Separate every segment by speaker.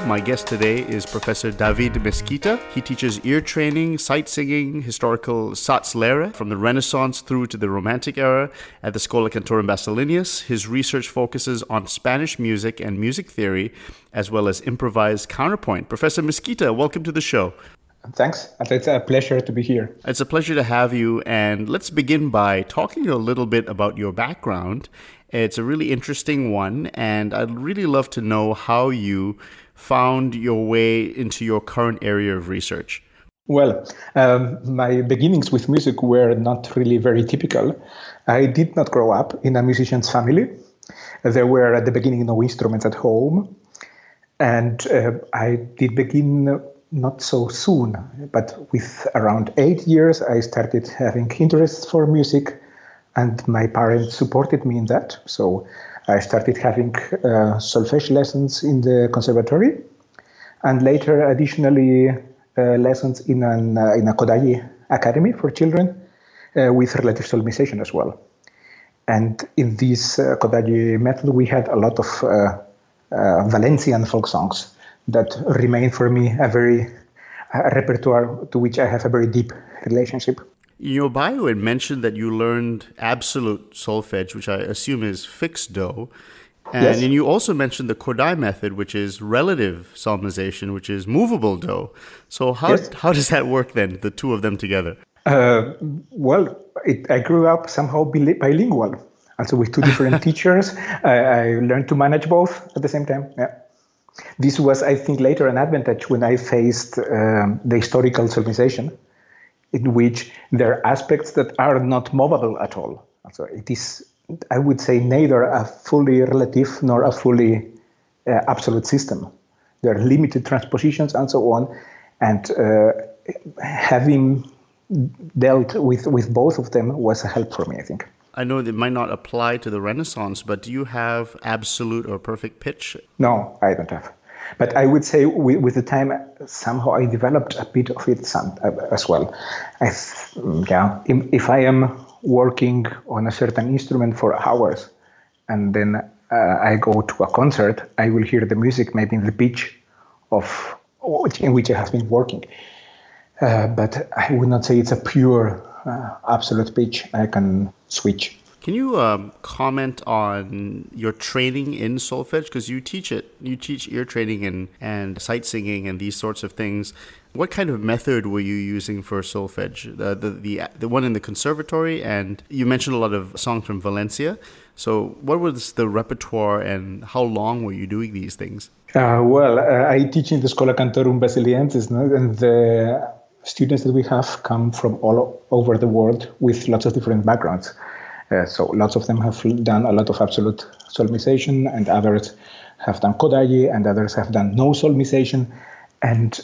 Speaker 1: My guest today is Professor David Mesquita. He teaches ear training, sight singing, historical Satzlehre from the Renaissance through to the Romantic era at the Schola Cantorum Basiliensis. His research focuses on Spanish music and music theory, as well as improvised counterpoint. Professor Mesquita, welcome to the show.
Speaker 2: Thanks. It's a pleasure to be here.
Speaker 1: It's a pleasure to have you. And let's begin by talking a little bit about your background. It's a really interesting one, and I'd really love to know how you found your way into your current area of research.
Speaker 2: Well, my beginnings with music were not really very typical. I did not grow up in a musician's family. There were at the beginning no instruments at home. And I did begin not so soon, but with around 8 years, I started having interest for music, and my parents supported me in that. So I started having solfège lessons in the conservatory, and later, additionally, lessons in a Kodály academy for children with relative solmization as well. And in this Kodály method, we had a lot of Valencian folk songs that remain for me a repertoire to which I have a very deep relationship.
Speaker 1: In your bio, it mentioned that you learned absolute solfège, which I assume is fixed do. And
Speaker 2: Yes.
Speaker 1: then you also mentioned the Kodály method, which is relative solmization, which is movable-do. So how does that work then, the two of them together?
Speaker 2: I grew up somehow bilingual. Also with two different teachers. I learned to manage both at the same time. Yeah. This was, I think, later an advantage when I faced the historical solmization, in which there are aspects that are not movable at all. So it is, I would say, neither a fully relative nor a fully absolute system. There are limited transpositions and so on. And having dealt with both of them was a help for me, I think.
Speaker 1: I know it might not apply to the Renaissance, but do you have absolute or perfect pitch?
Speaker 2: No, I don't have. But I would say with the time, somehow I developed a bit of it as well. If I am working on a certain instrument for hours, and then I go to a concert, I will hear the music maybe in the pitch in which I have been working. But I would not say it's a pure absolute pitch. I can switch.
Speaker 1: Can you comment on your training in solfège? Because you teach it. You teach ear training and sight singing and these sorts of things. What kind of method were you using for solfège? The one in the conservatory, and you mentioned a lot of songs from Valencia. So what was the repertoire and how long were you doing these things?
Speaker 2: I teach in the Schola Cantorum Basiliensis, and the students that we have come from all over the world with lots of different backgrounds. So lots of them have done a lot of absolute solmization, and others have done Kodály, and others have done no solmization. And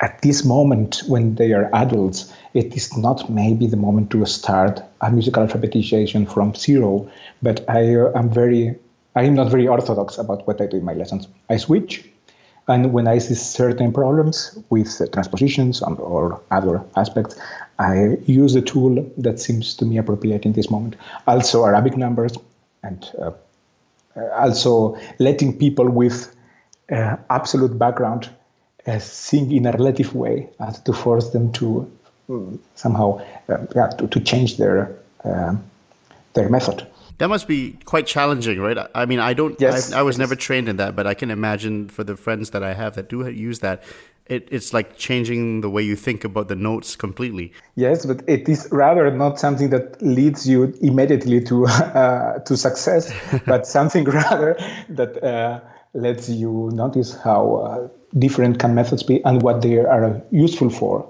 Speaker 2: at this moment, when they are adults, it is not maybe the moment to start a musical alphabetization from zero. But I am not very orthodox about what I do in my lessons. I switch. And when I see certain problems with transpositions or other aspects, I use the tool that seems to me appropriate in this moment. Also Arabic numbers, and also letting people with absolute background sing in a relative way to force them to somehow to change their method.
Speaker 1: That must be quite challenging, right? I mean,
Speaker 2: Yes,
Speaker 1: I was never trained in that, but I can imagine for the friends that I have that do use that, it's like changing the way you think about the notes completely.
Speaker 2: Yes, but it is rather not something that leads you immediately to success, but something rather that lets you notice how different can methods be and what they are useful for,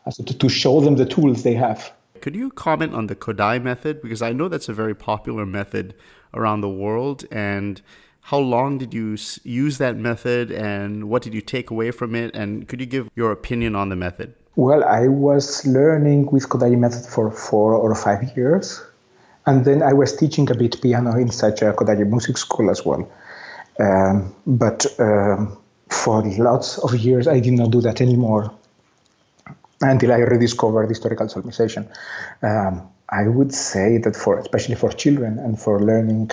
Speaker 2: also to show them the tools they have.
Speaker 1: Could you comment on the Kodály method? Because I know that's a very popular method around the world. And how long did you use that method, and what did you take away from it? And could you give your opinion on the method?
Speaker 2: Well, I was learning with Kodály method for 4 or 5 years. And then I was teaching a bit piano in such a Kodály music school as well. But for lots of years, I did not do that anymore until I rediscovered historical solmization. I would say that especially for children and for learning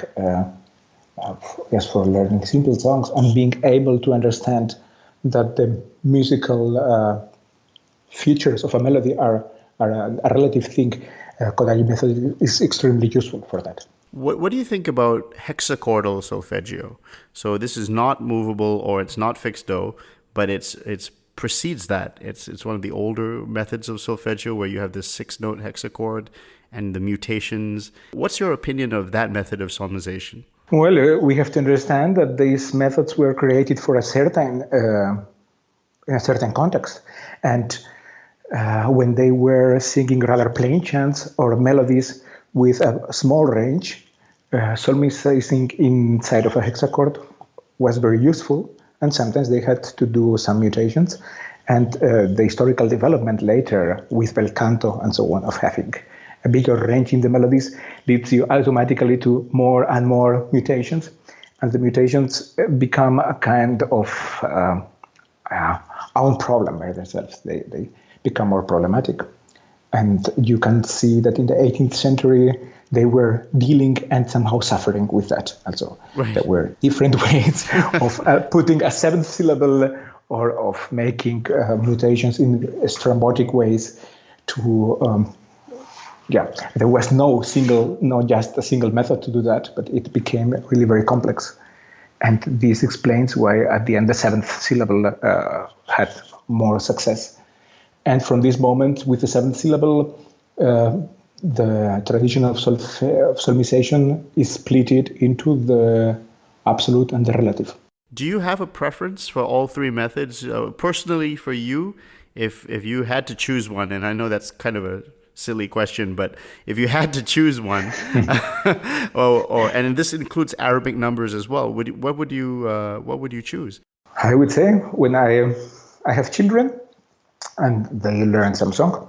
Speaker 2: just for learning simple songs and being able to understand that the musical features of a melody are a relative thing. Kodály method is extremely useful for that.
Speaker 1: What do you think about hexachordal solfeggio? So this is not movable or it's not fixed do, but it's precedes that. It's one of the older methods of solfeggio where you have this 6-note hexachord and the mutations. What's your opinion of that method of solmization?
Speaker 2: Well, we have to understand that these methods were created for a certain in a certain context, and when they were singing rather plain chants or melodies with a small range, solmizing inside of a hexachord was very useful, and sometimes they had to do some mutations. And the historical development later with bel canto and so on of having a bigger range in the melodies leads you automatically to more and more mutations, and the mutations become a kind of own problem by themselves. They become more problematic. And you can see that in the 18th century, they were dealing and somehow suffering with that also.
Speaker 1: Right.
Speaker 2: There were different ways of putting a 7th syllable or of making mutations in strambotic ways to, there was not just a single method to do that, but it became really very complex. And this explains why at the end the 7th syllable had more success. And from this moment, with the 7th syllable, the tradition of solmization is split into the absolute and the relative.
Speaker 1: Do you have a preference for all three methods? Personally, for you, if you had to choose one, and I know that's kind of a silly question, but if you had to choose one, and this includes Arabic numbers as well, what would you choose?
Speaker 2: I would say when I have children and they learn some song,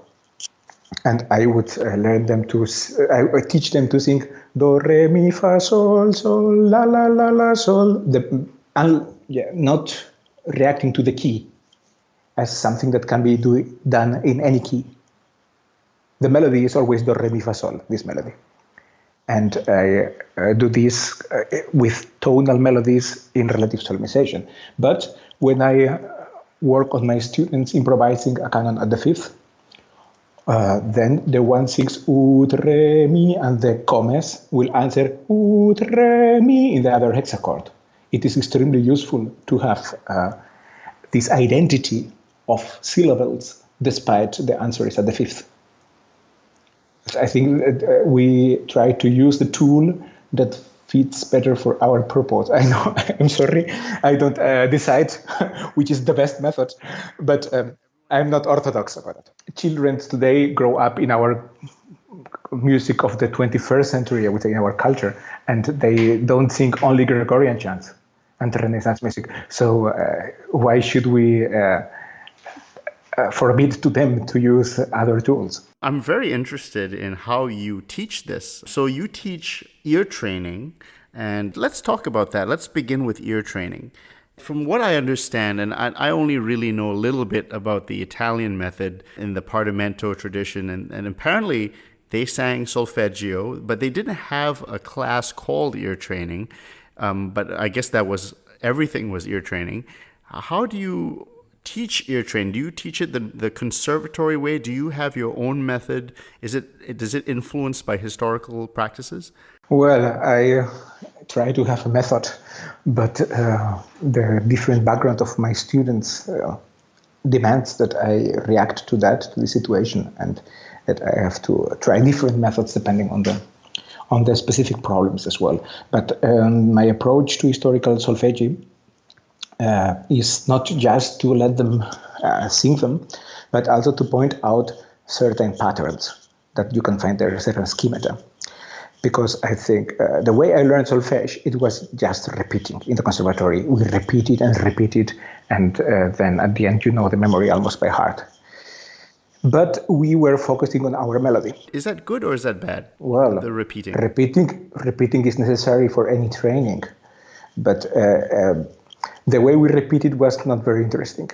Speaker 2: and I would learn them I teach them to sing do re mi fa sol sol la la la la sol, not reacting to the key as something that can be done in any key. The melody is always do re mi fa sol, this melody, and I do this with tonal melodies in relative solmization. But when I work on my students improvising a canon at the 5th, then the one sings ut re mi, and the comes will answer ut re mi in the other hexachord. It is extremely useful to have this identity of syllables despite the answer is at the 5th. I think that we try to use the tool that fits better for our purpose. I know, I'm sorry, I don't decide which is the best method, but I'm not orthodox about it. Children today grow up in our music of the 21st century, I would say, in our culture, and they don't sing only Gregorian chants and Renaissance music. So why should we forbid to them to use other tools?
Speaker 1: I'm very interested in how you teach this. So you teach ear training, and let's talk about that. Let's begin with ear training. From what I understand, and I only really know a little bit about the Italian method in the Parlamento tradition, and apparently they sang solfeggio, but they didn't have a class called ear training. But I guess everything was ear training. How do you teach ear training? Do you teach it the conservatory way? Do you have your own method? Does it influenced by historical practices?
Speaker 2: Well, I try to have a method, but the different background of my students demands that I react to the situation, and that I have to try different methods depending on the specific problems as well. But my approach to historical solfeggi is not just to let them sing them, but also to point out certain patterns that you can find there, certain schemata. Because I think the way I learned solfège, it was just repeating in the conservatory. We repeated, and then at the end, you know the memory almost by heart. But we were focusing on our melody.
Speaker 1: Is that good or is that bad?
Speaker 2: Well,
Speaker 1: the repeating.
Speaker 2: Repeating is necessary for any training, but the way we repeated was not very interesting,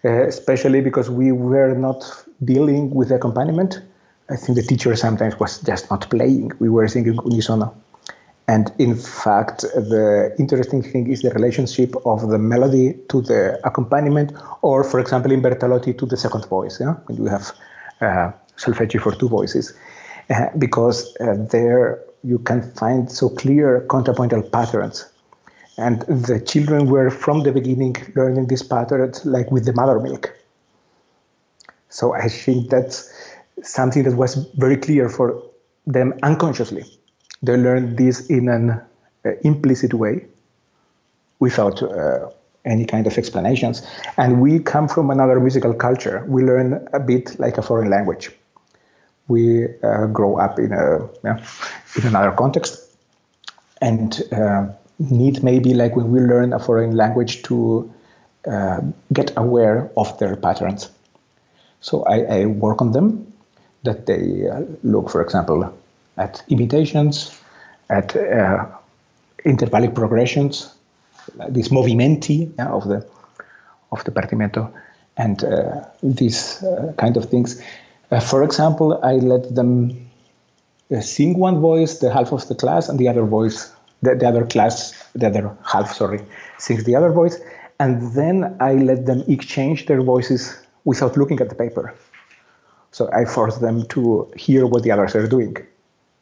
Speaker 2: especially because we were not dealing with accompaniment. I think the teacher sometimes was just not playing. We were singing unisono. And in fact, the interesting thing is the relationship of the melody to the accompaniment, or, for example, in Bertolotti, to the second voice. Yeah? When we have solfeggi for two voices. Because there you can find so clear contrapuntal patterns. And the children were, from the beginning, learning these patterns like with the mother milk. So I think that's something that was very clear for them unconsciously. They learned this in an implicit way, without any kind of explanations. And we come from another musical culture. We learn a bit like a foreign language. We grow up in another context, and need maybe, like when we learn a foreign language, to get aware of their patterns. So I work on them, that they look, for example, at imitations, at intervallic progressions, these movimenti of the partimento, and these kind of things. For example, I let them sing one voice, the half of the class, and the other half sings the other voice, and then I let them exchange their voices without looking at the paper. So I force them to hear what the others are doing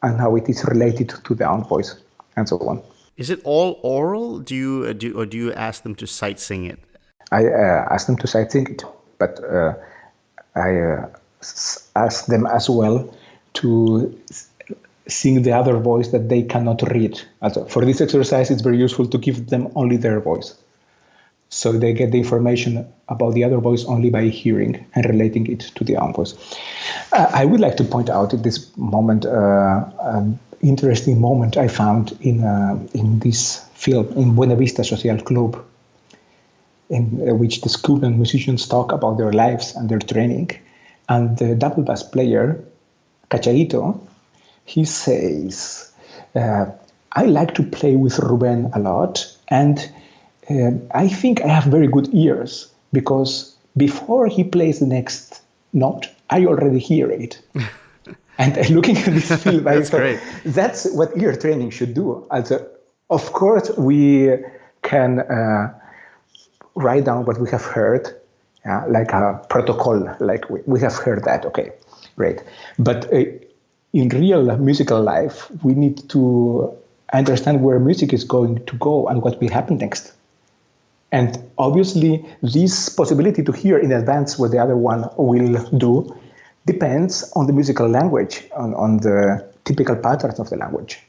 Speaker 2: and how it is related to their own voice, and so on.
Speaker 1: Is it all oral? Do you ask them to sight sing it?
Speaker 2: I ask them to sight sing it, but I ask them as well to sing the other voice that they cannot read. Also, for this exercise, it's very useful to give them only their voice. So they get the information about the other voice only by hearing and relating it to their own voice. I would like to point out at this moment an interesting moment I found in this film, in Buena Vista Social Club, in which the student musicians talk about their lives and their training. And the double bass player, Cacharito, he says, I like to play with Ruben a lot, and I think I have very good ears, because before he plays the next note, I already hear it. And looking at this film, I thought, that's what ear training should do. Also, of course, we can write down what we have heard, like a protocol, like we have heard that, okay, great. But in real musical life, we need to understand where music is going to go and what will happen next. And obviously, this possibility to hear in advance what the other one will do depends on the musical language, on the typical patterns of the language.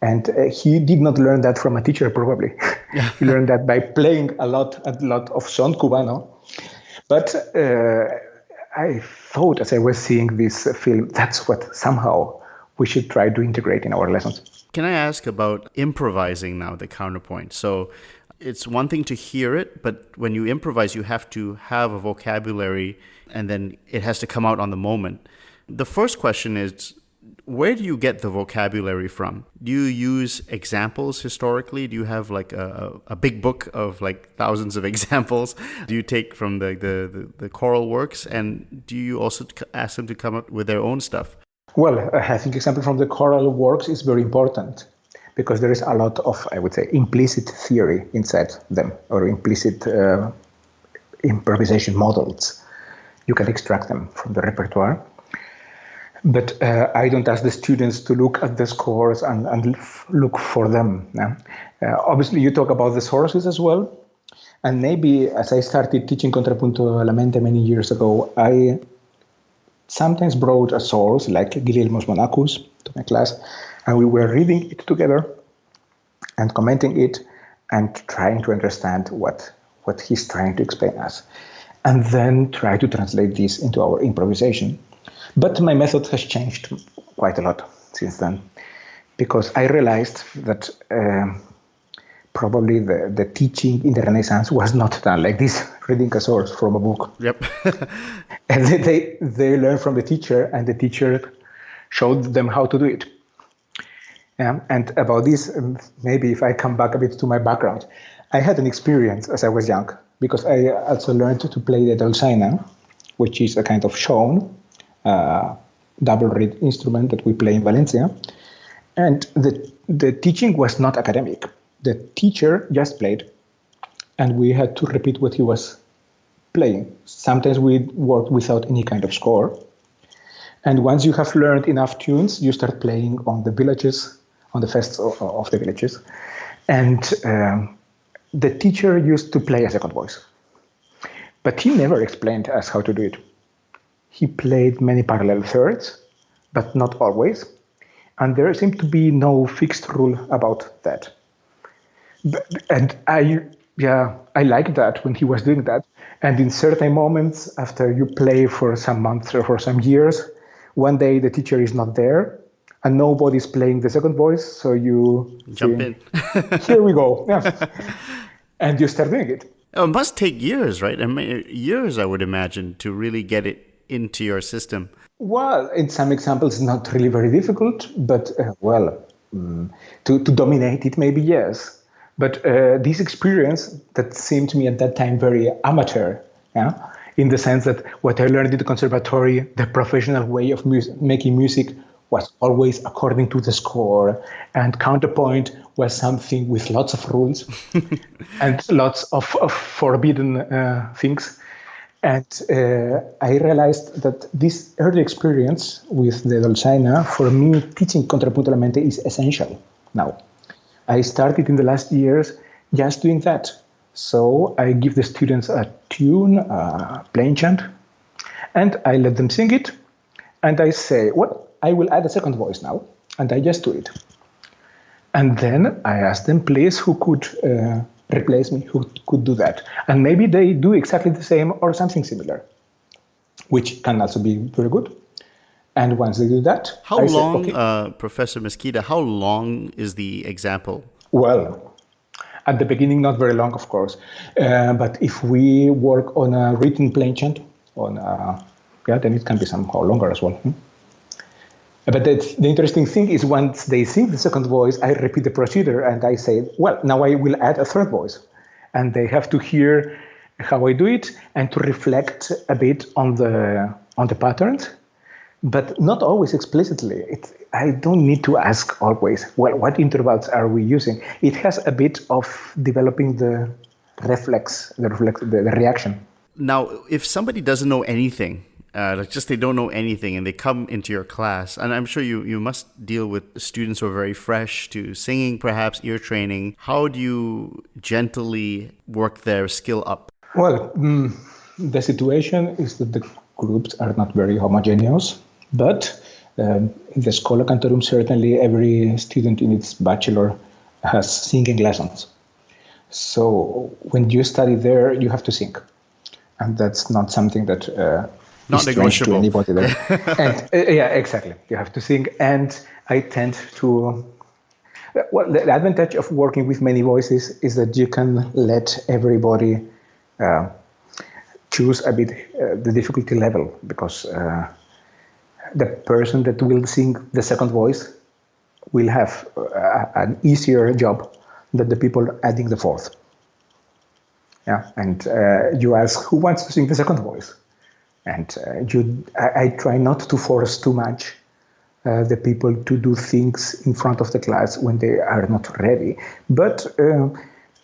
Speaker 2: And he did not learn that from a teacher, probably. He learned that by playing a lot of son cubano. But I thought, as I was seeing this film, that's what somehow we should try to integrate in our lessons.
Speaker 1: Can I ask about improvising now, the counterpoint? So it's one thing to hear it, but when you improvise, you have to have a vocabulary, and then it has to come out on the moment. The first question is, where do you get the vocabulary from? Do you use examples historically? Do you have like a big book of like thousands of examples? Do you take from the choral works? And do you also ask them to come up with their own stuff?
Speaker 2: Well, I think example from the choral works is very important, because there is a lot of, I would say, implicit theory inside them, or implicit improvisation models. You can extract them from the repertoire. But I don't ask the students to look at the scores and look for them. Obviously, you talk about the sources as well. And maybe as I started teaching contrapunto alla mente many years ago, I sometimes brought a source like Guillermo's Monachus to my class, and we were reading it together and commenting it and trying to understand what he's trying to explain us, and then try to translate this into our improvisation. But my method has changed quite a lot since then, because I realized that probably the teaching in the Renaissance was not done like this, reading a source from a book.
Speaker 1: Yep.
Speaker 2: And they learned from the teacher, and the teacher showed them how to do it. And about this, maybe if I come back a bit to my background, I had an experience as I was young, because I also learned to play the dolzaina, which is a kind of shone, double reed instrument that we play in Valencia. And the teaching was not academic. The teacher just played, and we had to repeat what he was playing. Sometimes we worked without any kind of score. And once you have learned enough tunes, you start playing on the villages, on the fests of the villages. And the teacher used to play a second voice. But he never explained us how to do it. He played many parallel thirds, but not always. And there seemed to be no fixed rule about that. And I liked that when he was doing that. And in certain moments, after you play for some months or for some years, one day the teacher is not there and nobody's playing the second voice. So you
Speaker 1: jump in.
Speaker 2: Here we go. Yeah. And you start doing it.
Speaker 1: Oh, it must take years, right? I mean, years, I would imagine, to really get it into your system.
Speaker 2: Well, in some examples, it's not really very difficult, but to dominate it, maybe yes. But this experience that seemed to me at that time very amateur, in the sense that what I learned in the conservatory, the professional way of making music was always according to the score, and counterpoint was something with lots of rules and lots of forbidden things. And I realized that this early experience with the Dolzaina, for me, teaching contrapunto alla mente is essential now. I started in the last years just doing that. So I give the students a tune, a plain chant, and I let them sing it. And I say, well, I will add a second voice now. And I just do it. And then I ask them, please, who could replace me, who could do that? And maybe they do exactly the same or something similar, which can also be very good. And once they do that,
Speaker 1: how long, Professor Mesquita, how long is the example?
Speaker 2: Well, at the beginning, not very long, of course. But if we work on a written plain chant, then it can be somehow longer as well. But the interesting thing is once they sing the second voice, I repeat the procedure and I say, well, now I will add a third voice. And they have to hear how I do it and to reflect a bit on the patterns, but not always explicitly. I don't need to ask always, well, what intervals are we using? It has a bit of developing the the reaction.
Speaker 1: Now, if somebody doesn't know anything, they don't know anything and they come into your class, and I'm sure you must deal with students who are very fresh to singing, perhaps ear training. How do you gently work their skill up?
Speaker 2: Well, the situation is that the groups are not very homogeneous, but in the Schola Cantorum, certainly every student in its bachelor has singing lessons. So when you study there, you have to sing. And that's not something that
Speaker 1: not negotiable
Speaker 2: to anybody there. And, exactly. You have to sing. And I tend to... Well, the advantage of working with many voices is that you can let everybody choose a bit the difficulty level, because the person that will sing the second voice will have an easier job than the people adding the fourth. Yeah, and you ask who wants to sing the second voice, and I try not to force too much the people to do things in front of the class when they are not ready. But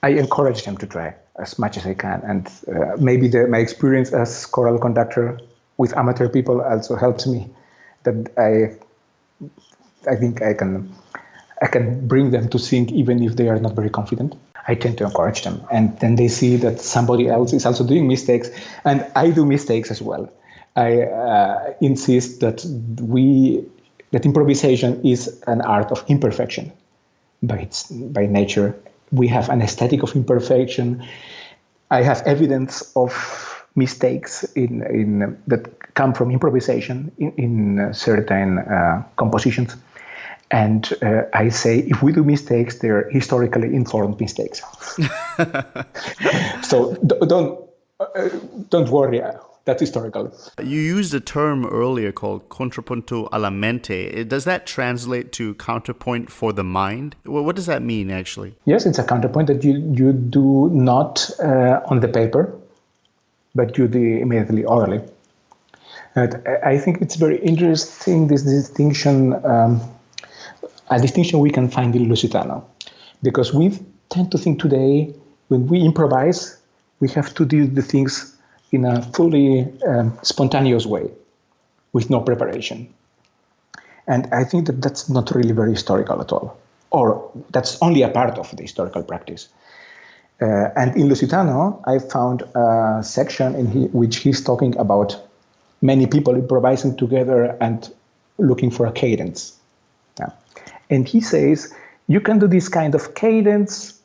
Speaker 2: I encourage them to try as much as I can, and maybe my experience as choral conductor with amateur people also helps me. That I think I can bring them to sing even if they are not very confident. I tend to encourage them, and then they see that somebody else is also doing mistakes, and I do mistakes as well. I insist that improvisation is an art of imperfection by nature. We have an aesthetic of imperfection. I have evidence of mistakes in that come from improvisation in certain compositions. And I say, if we do mistakes, they're historically informed mistakes. So don't worry, that's historical.
Speaker 1: You used a term earlier called contrapunto alla mente. Does that translate to counterpoint for the mind? Well, what does that mean, actually?
Speaker 2: Yes, it's a counterpoint that you do not on the paper, but you do immediately orally. And I think it's very interesting, this distinction. a distinction we can find in Lusitano, because we tend to think today when we improvise, we have to do the things in a fully spontaneous way, with no preparation. And I think that that's not really very historical at all, or that's only a part of the historical practice. And in Lusitano, I found a section in which he's talking about many people improvising together and looking for a cadence. Yeah. And he says, you can do this kind of cadence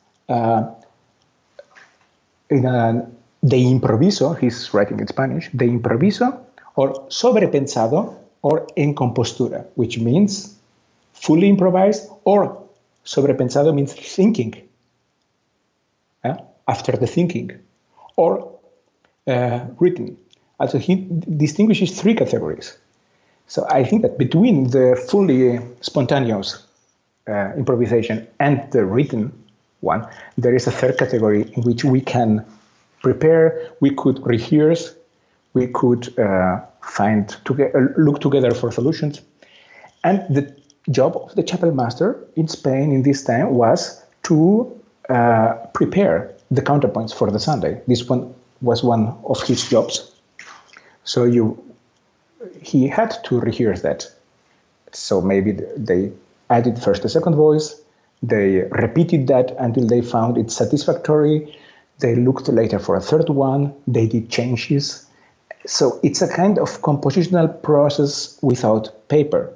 Speaker 2: in a de improviso, he's writing in Spanish, de improviso, or sobrepensado, or en compostura, which means fully improvised, or sobrepensado means thinking, after the thinking, or written. Also, he distinguishes three categories. So I think that between the fully spontaneous improvisation and the written one, there is a third category in which we can prepare, we could rehearse, we could look together for solutions. And the job of the chapel master in Spain in this time was to prepare the counterpoints for the Sunday. This one was one of his jobs. So he had to rehearse that. So maybe they added first the second voice, they repeated that until they found it satisfactory, they looked later for a third one, they did changes. So it's a kind of compositional process without paper.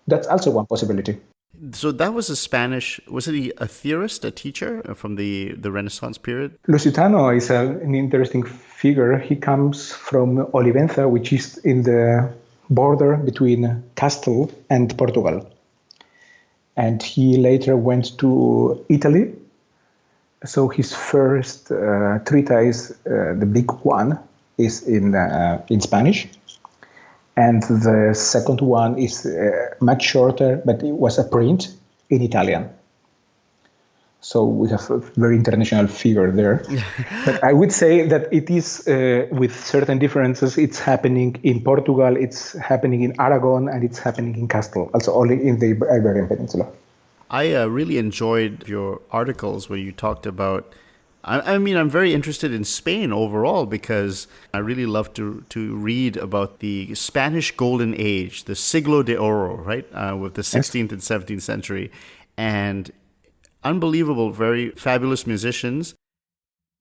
Speaker 2: That's also one possibility.
Speaker 1: So that was was he a theorist, a teacher from the Renaissance period?
Speaker 2: Lusitano is an interesting figure. He comes from Olivenza, which is in the border between Castile and Portugal. And he later went to Italy. So his first treatise, the big one, is in Spanish. And the second one is much shorter, but it was a print in Italian. So we have a very international figure there. But I would say that it is, with certain differences, it's happening in Portugal, it's happening in Aragon, and it's happening in Castile, also only in the Iberian Peninsula.
Speaker 1: I really enjoyed your articles where you talked about, I'm very interested in Spain overall because I really love to read about the Spanish Golden Age, the Siglo de Oro, right, with the 16th and 17th century, and unbelievable, very fabulous musicians,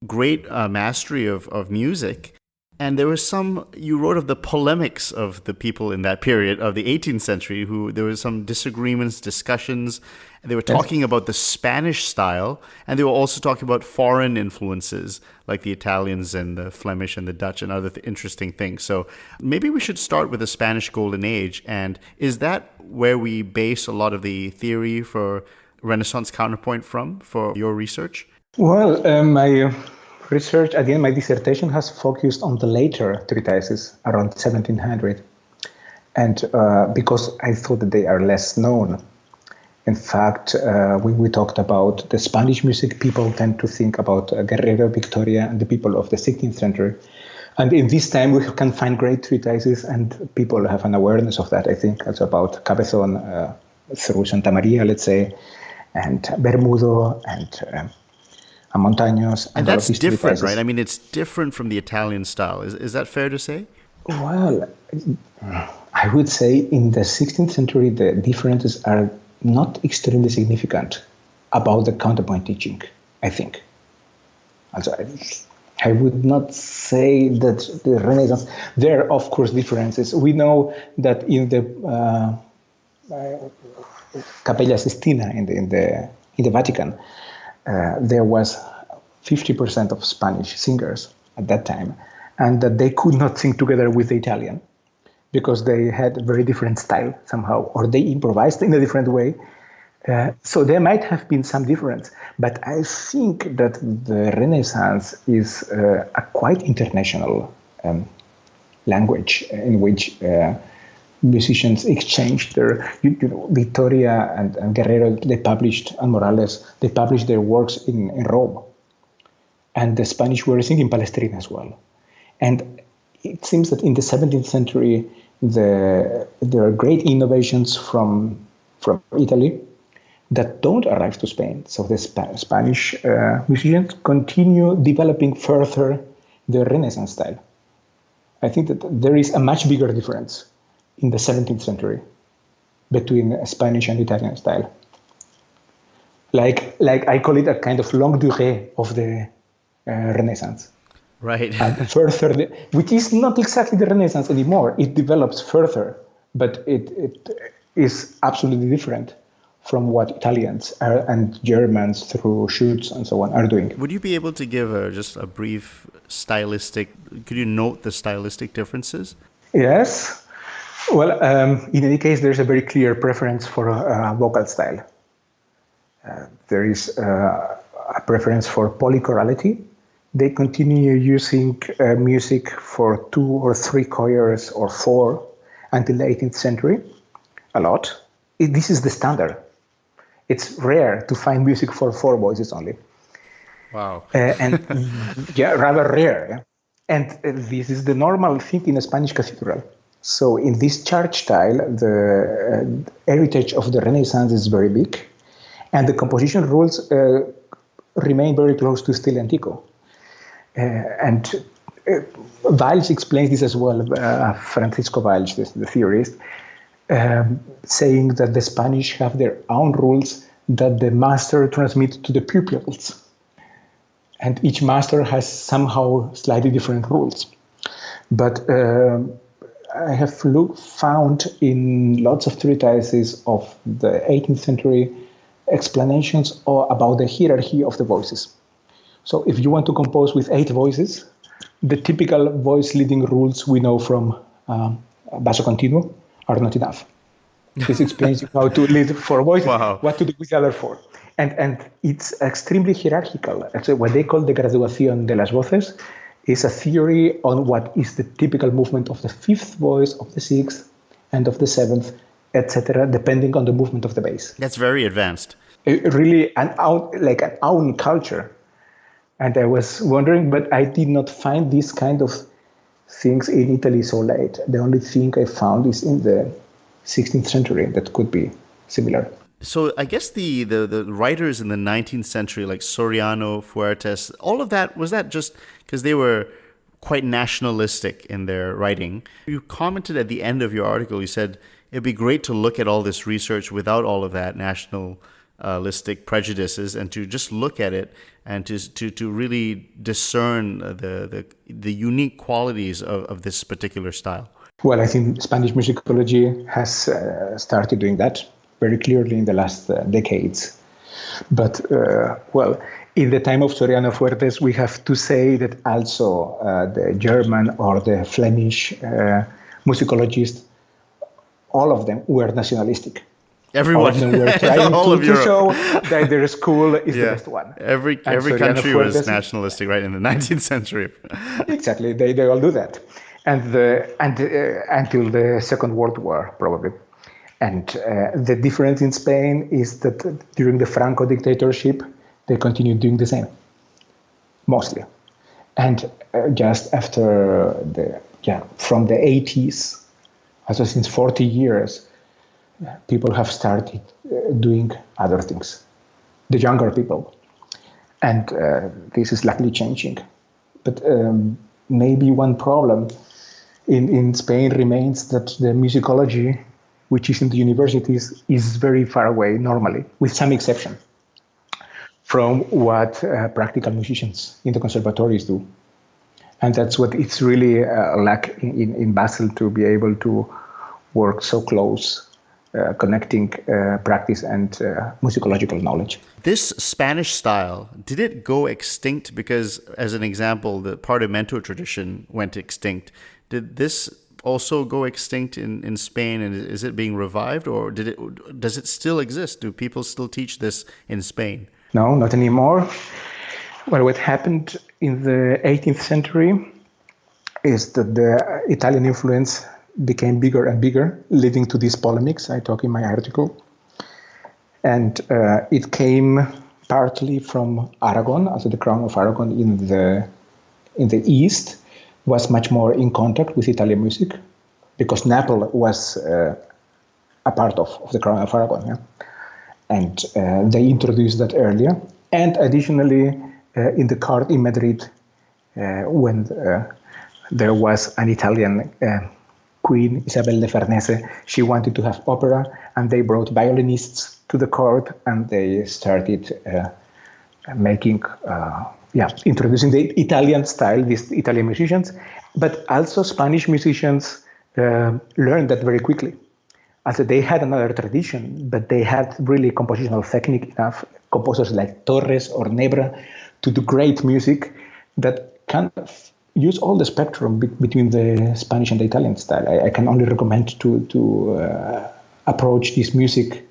Speaker 1: great mastery of music. And there was you wrote of the polemics of the people in that period of the 18th century, there was some disagreements, discussions. They were talking about the Spanish style, and they were also talking about foreign influences like the Italians and the Flemish and the Dutch and other interesting things. So maybe we should start with the Spanish Golden Age. And is that where we base a lot of the theory for Renaissance counterpoint for your research?
Speaker 2: Well, my research, at the end, my dissertation has focused on the later treatises around 1700. And because I thought that they are less known. In fact, we talked about the Spanish music. People tend to think about Guerrero, Victoria, and the people of the 16th century. And in this time, we can find great treatises, and people have an awareness of that, I think. Also about Cabezón through Santa Maria, let's say, and Bermudo, and Montaños.
Speaker 1: And that's different, right? I mean, it's different from the Italian style. Is that fair to say?
Speaker 2: Well, I would say in the 16th century, the differences are not extremely significant about the counterpoint teaching, I think. Also, I would not say that the Renaissance, there are, of course, differences. We know that in the Capella Sistina in the Vatican, there was 50% of Spanish singers at that time, and that they could not sing together with the Italian because they had a very different style somehow, or they improvised in a different way. So there might have been some difference, but I think that the Renaissance is a quite international language in which musicians exchanged their, Victoria and Guerrero, they published, and Morales, they published their works in Rome. And the Spanish were singing Palestrina as well. And it seems that in the 17th century, there are great innovations from Italy, that don't arrive to Spain. So the Spanish musicians continue developing further the Renaissance style. I think that there is a much bigger difference in the 17th century between Spanish and Italian style. Like I call it a kind of longue durée of the Renaissance.
Speaker 1: Right.
Speaker 2: And further, which is not exactly the Renaissance anymore. It develops further, but it is absolutely different from what Italians and Germans through Schütz and so on are doing.
Speaker 1: Would you be able to give just a brief stylistic, could you note the stylistic differences?
Speaker 2: Yes. Well, in any case, there's a very clear preference for a vocal style. There is a preference for polychorality. They continue using music for 2 or 3 choirs or 4 until the 18th century, a lot. This is the standard. It's rare to find music for 4 voices only.
Speaker 1: Wow.
Speaker 2: And yeah, rather rare. Yeah? And this is the normal thing in a Spanish cathedral. So in this church style, the heritage of the Renaissance is very big, and the composition rules remain very close to stile antico. And Valls explains this as well, Francisco Valls, the theorist, saying that the Spanish have their own rules that the master transmits to the pupils. And each master has somehow slightly different rules. But I have found in lots of treatises of the 18th century explanations about the hierarchy of the voices. So if you want to compose with 8 voices, the typical voice leading rules we know from basso continuo are not enough. This explains how to lead 4 voices,
Speaker 1: Wow.
Speaker 2: what to do with the other 4. And it's extremely hierarchical. Actually, what they call the graduación de las voces is a theory on what is the typical movement of the 5th voice, of the 6th, and of the 7th, etc., depending on the movement of the bass.
Speaker 1: That's very advanced.
Speaker 2: Really an own culture. And I was wondering, but I did not find these kind of things in Italy so late. The only thing I found is in the 16th century that could be similar.
Speaker 1: So I guess the writers in the 19th century, like Soriano, Fuertes, all of that, was that just because they were quite nationalistic in their writing? You commented at the end of your article, you said, it'd be great to look at all this research without all of that nationalistic prejudices and to just look at it and to really discern the unique qualities of this particular style.
Speaker 2: Well, I think Spanish musicology has started doing that very clearly in the last decades. But, in the time of Soriano Fuertes, we have to say that also the German or the Flemish musicologists, all of them were nationalistic.
Speaker 1: Everyone.
Speaker 2: All of them were trying to show that their school is the best one.
Speaker 1: Every country was nationalistic, right, in the 19th century.
Speaker 2: Exactly, they all do that. And until the Second World War, probably. And the difference in Spain is that during the Franco dictatorship, they continued doing the same, mostly. And just after from the 80s, also since 40 years, people have started doing other things, the younger people. And this is luckily changing. But maybe one problem in Spain remains that the musicology, which is in the universities, is very far away normally, with some exception, from what practical musicians in the conservatories do. And that's what it's really lack in Basel, to be able to work so close, connecting practice and musicological knowledge.
Speaker 1: This Spanish style, did it go extinct? Because, as an example, the Parlamento tradition went extinct. Did this also go extinct in Spain, and is it being revived, or does it still exist? Do people still teach this in Spain?
Speaker 2: No, not anymore. Well, what happened in the 18th century is that the Italian influence became bigger and bigger, leading to these polemics I talk in my article. And it came partly from Aragon, also the crown of Aragon in the east was much more in contact with Italian music, because Naples was a part of the crown of Aragon. Yeah? and they introduced that earlier. And additionally, in the court in Madrid, when there was an Italian Queen, Isabel de Farnese, she wanted to have opera, and they brought violinists to the court, and they started introducing the Italian style, these Italian musicians, but also Spanish musicians learned that very quickly. Also, they had another tradition, but they had really compositional technique enough, composers like Torres or Nebra, to do great music that kind of use all the spectrum between the Spanish and the Italian style. I can only recommend to approach this music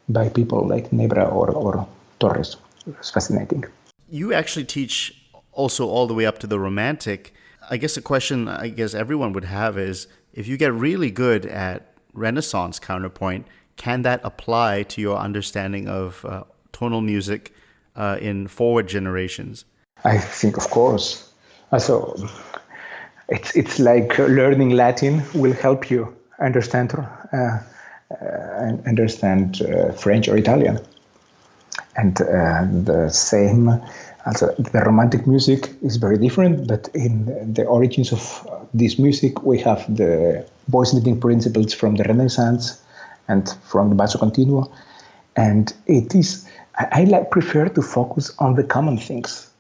Speaker 2: by people like Nebra or Torres. It's fascinating.
Speaker 1: You actually teach also all the way up to the Romantic. I guess a question everyone would have is, if you get really good at Renaissance counterpoint, can that apply to your understanding of tonal music in forward generations?
Speaker 2: I think, of course. So it's like learning Latin will help you understand French or Italian. And the same, also the Romantic music is very different, but in the origins of this music, we have the voice leading principles from the Renaissance and from the basso continuo. And it is, I prefer to focus on the common things.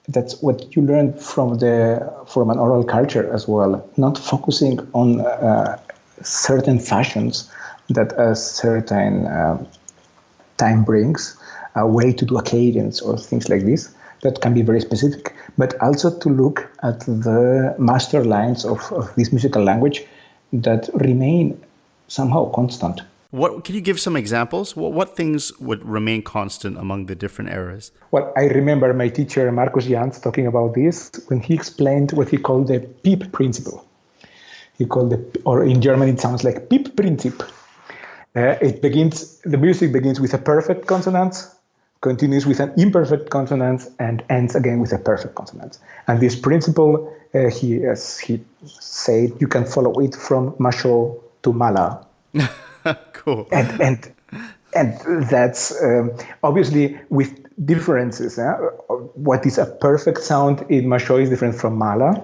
Speaker 2: That's what you learn from an oral culture as well, not focusing on certain fashions that a certain time brings, a way to do a cadence or things like this that can be very specific, but also to look at the master lines of this musical language that remain somehow constant.
Speaker 1: What can you give some examples? What things would remain constant among the different eras?
Speaker 2: Well, I remember my teacher Markus Jans talking about this when he explained what he called the PIP principle. He called or in German it sounds like PIP Prinzip. The music begins with a perfect consonant, continues with an imperfect consonant, and ends again with a perfect consonant. And this principle, he said, you can follow it from Machaut to Mahler.
Speaker 1: Cool.
Speaker 2: And that's obviously with differences. What is a perfect sound in Machaut is different from Mahler.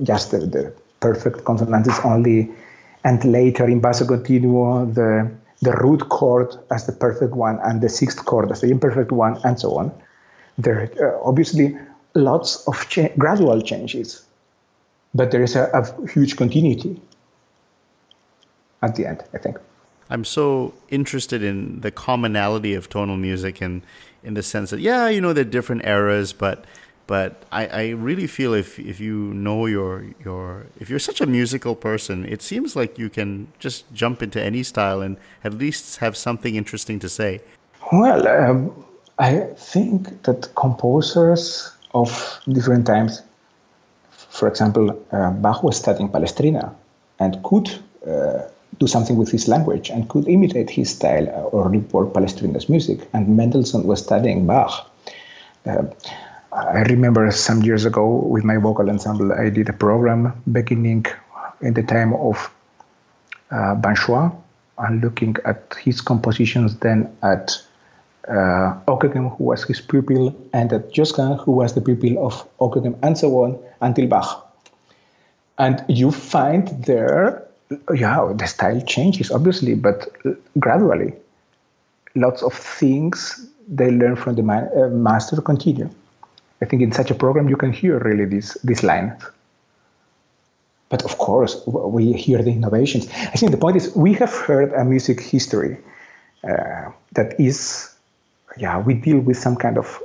Speaker 2: Just the perfect consonant is only, and later in basso continuo, the root chord as the perfect one and the sixth chord as the imperfect one, and so on. There are obviously lots of gradual changes, but there is a huge continuity at the end, I think.
Speaker 1: I'm so interested in the commonality of tonal music, and in the sense that, there are different eras, but I really feel if you know if you're such a musical person, it seems like you can just jump into any style and at least have something interesting to say.
Speaker 2: Well, I think that composers of different times, for example, Bach was studying Palestrina and could do something with his language and could imitate his style or report Palestrina's music, and Mendelssohn was studying Bach. I remember some years ago with my vocal ensemble, I did a program beginning in the time of Banchois and looking at his compositions, then at Ockeghem, who was his pupil, and at Josquin, who was the pupil of Ockeghem, and so on, until Bach. And you find there, the style changes, obviously, but gradually. Lots of things they learn from the master continue. I think in such a program you can hear really this line. But of course, we hear the innovations. I think the point is we have heard a music history that is, we deal with some kind of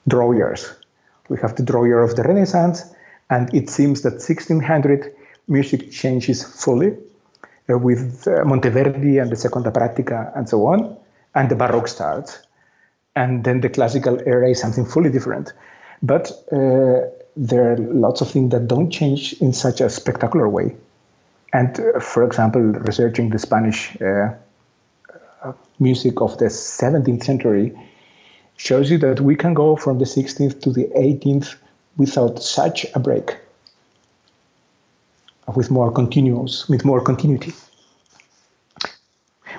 Speaker 2: drawers. We have the drawer of the Renaissance, and it seems that 1600 music changes fully with Monteverdi and the Seconda Pratica and so on, and the Baroque starts. And then the classical era is something fully different. But there are lots of things that don't change in such a spectacular way. And for example, researching the Spanish music of the 17th century shows you that we can go from the 16th to the 18th without such a break, with more continuity.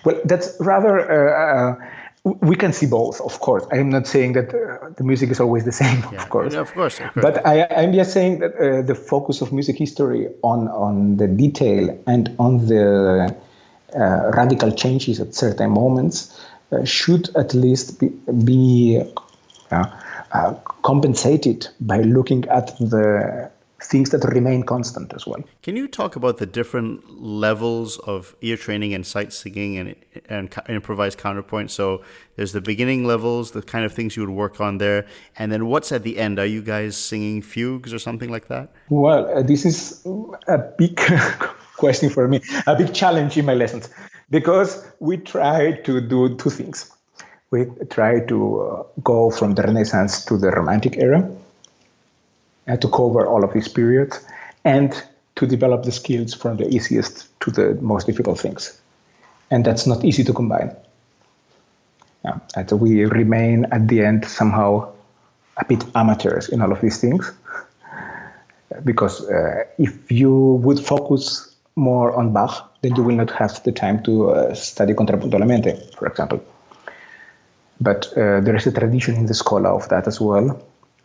Speaker 2: Well, that's rather, we can see both, of course. I'm not saying that the music is always the same,
Speaker 1: Yeah,
Speaker 2: of course.
Speaker 1: of course.
Speaker 2: But I'm just saying that the focus of music history on the detail and on the radical changes at certain moments should at least be compensated by looking at the things that remain constant as well.
Speaker 1: Can you talk about the different levels of ear training and sight singing and improvised counterpoint? So there's the beginning levels, the kind of things you would work on there, and then what's at the end? Are you guys singing fugues or something like that?
Speaker 2: Well, this is a big question for me, a big challenge in my lessons, because we try to do two things. We try to go from the Renaissance to the Romantic era, to cover all of these periods, and to develop the skills from the easiest to the most difficult things. And that's not easy to combine. And we remain at the end somehow a bit amateurs in all of these things, because if you would focus more on Bach, then you will not have the time to study contrapunto alla mente, for example. But there is a tradition in the Schola of that as well.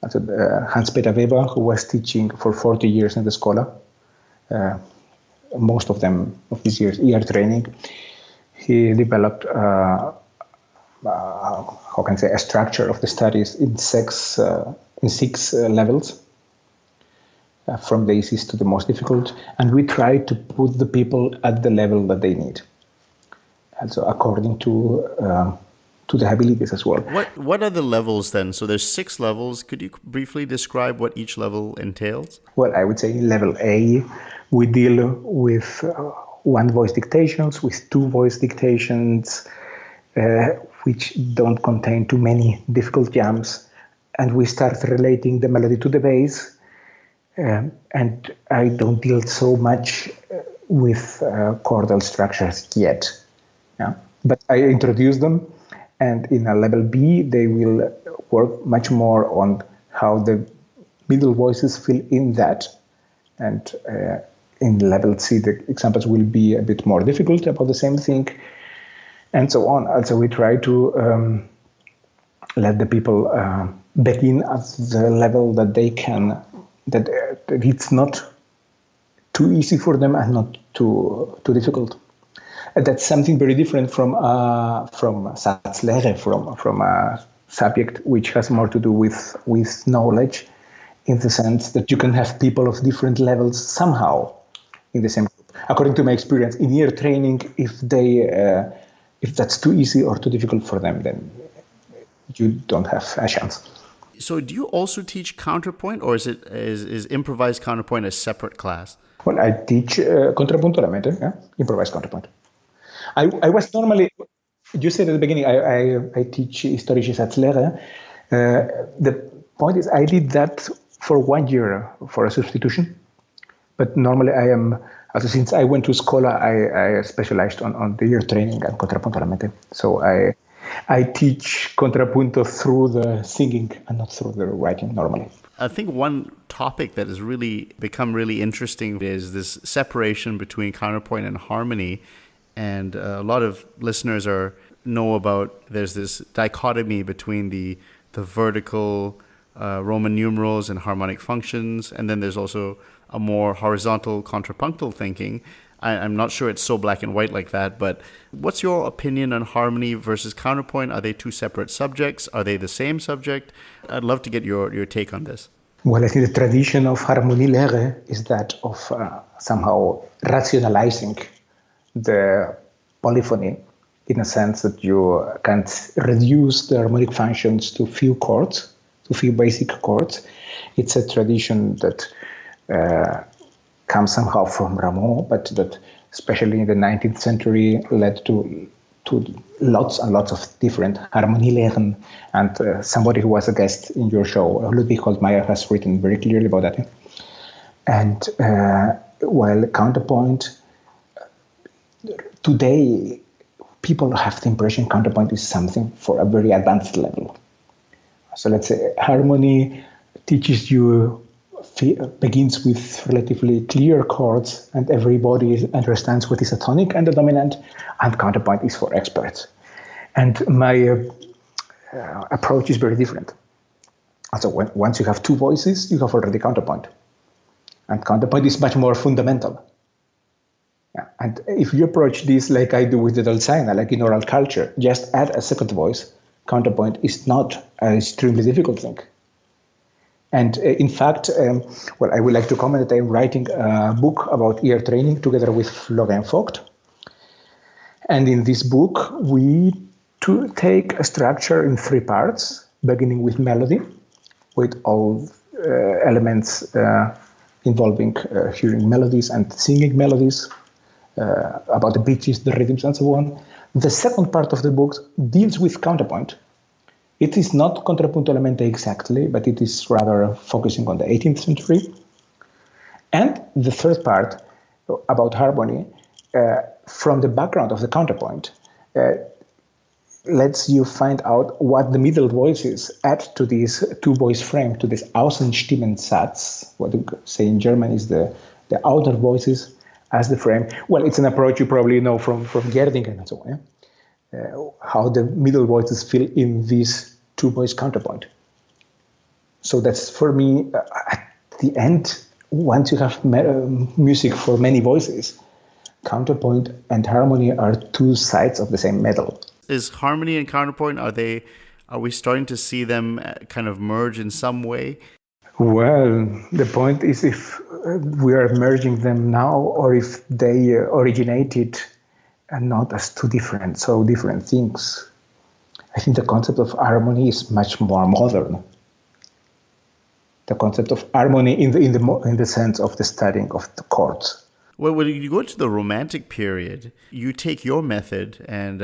Speaker 2: Hans-Peter Weber, who was teaching for 40 years in the Schola, most of them of these years ear training, he developed a structure of the studies in six levels, from the easiest to the most difficult, and we try to put the people at the level that they need, and so according to the abilities as well.
Speaker 1: What are the levels then? So there's 6 levels. Could you briefly describe what each level entails?
Speaker 2: Well, I would say level A, we deal with one voice dictations, with 2 voice dictations, which don't contain too many difficult jams, and we start relating the melody to the bass. And I don't deal so much with chordal structures yet. Yeah? But I introduce them. And in a level B, they will work much more on how the middle voices fill in that. And in level C, the examples will be a bit more difficult about the same thing, and so on. Also, we try to let the people begin at the level that they can, that it's not too easy for them and not too difficult. That's something very different from Satzlehre, from a subject which has more to do with knowledge, in the sense that you can have people of different levels somehow in the same group. According to my experience in ear training, if that's too easy or too difficult for them, then you don't have a chance.
Speaker 1: So do you also teach counterpoint, or is improvised counterpoint a separate class?
Speaker 2: Well, I teach contrapunto alla mente, improvised counterpoint. I was normally, you said at the beginning, I teach historische Satzlehre. The point is, I did that for 1 year for a substitution. But normally since I went to Schola, I specialized on the ear training and contrapunto alla mente. So I teach contrapunto through the singing and not through the writing normally.
Speaker 1: I think one topic that has really become really interesting is this separation between counterpoint and harmony. And a lot of listeners know about, there's this dichotomy between the vertical Roman numerals and harmonic functions, and then there's also a more horizontal contrapuntal thinking. I'm not sure it's so black and white like that, but what's your opinion on harmony versus counterpoint? Are they 2 separate subjects? Are they the same subject? I'd love to get your take on this.
Speaker 2: Well, I think the tradition of Harmonielehre is that of somehow rationalizing the polyphony, in a sense that you can reduce the harmonic functions to few chords, to few basic chords. It's a tradition that comes somehow from Rameau, but that especially in the 19th century led to lots and lots of different Harmonielehren. And somebody who was a guest in your show, Ludwig Holtmeier, has written very clearly about that. And while counterpoint, today, people have the impression counterpoint is something for a very advanced level. So let's say harmony teaches you begins with relatively clear chords, and everybody understands what is a tonic and a dominant, and counterpoint is for experts. And my approach is very different. Also, once you have two voices, you have already counterpoint. And counterpoint is much more fundamental. Yeah. And if you approach this like I do with the Dolzaina, like in oral culture, just add a second voice, counterpoint is not an extremely difficult thing. And in fact, I would like to comment that I'm writing a book about ear training together with Florian Vogt. And in this book, we take a structure in three parts, beginning with melody, with all elements involving hearing melodies and singing melodies, about the pitches, the rhythms, and so on. The second part of the book deals with counterpoint. It is not contrapunto alla mente exactly, but it is rather focusing on the 18th century. And the third part, about harmony, from the background of the counterpoint, lets you find out what the middle voices add to this two-voice frame, to this Außenstimmensatz, what we say in German is the outer voices as the frame. Well, it's an approach you probably know from Gerdingen and so on, how the middle voices fill in this two-voice counterpoint. So that's, for me, at the end, once you have music for many voices, counterpoint and harmony are two sides of the same medal.
Speaker 1: Is harmony and counterpoint, are we starting to see them kind of merge in some way?
Speaker 2: Well, the point is if we are merging them now, or if they originated and not as two different things. I think the concept of harmony is much more modern. The concept of harmony in the sense of the studying of the chords.
Speaker 1: Well, when you go to the Romantic period, you take your method, and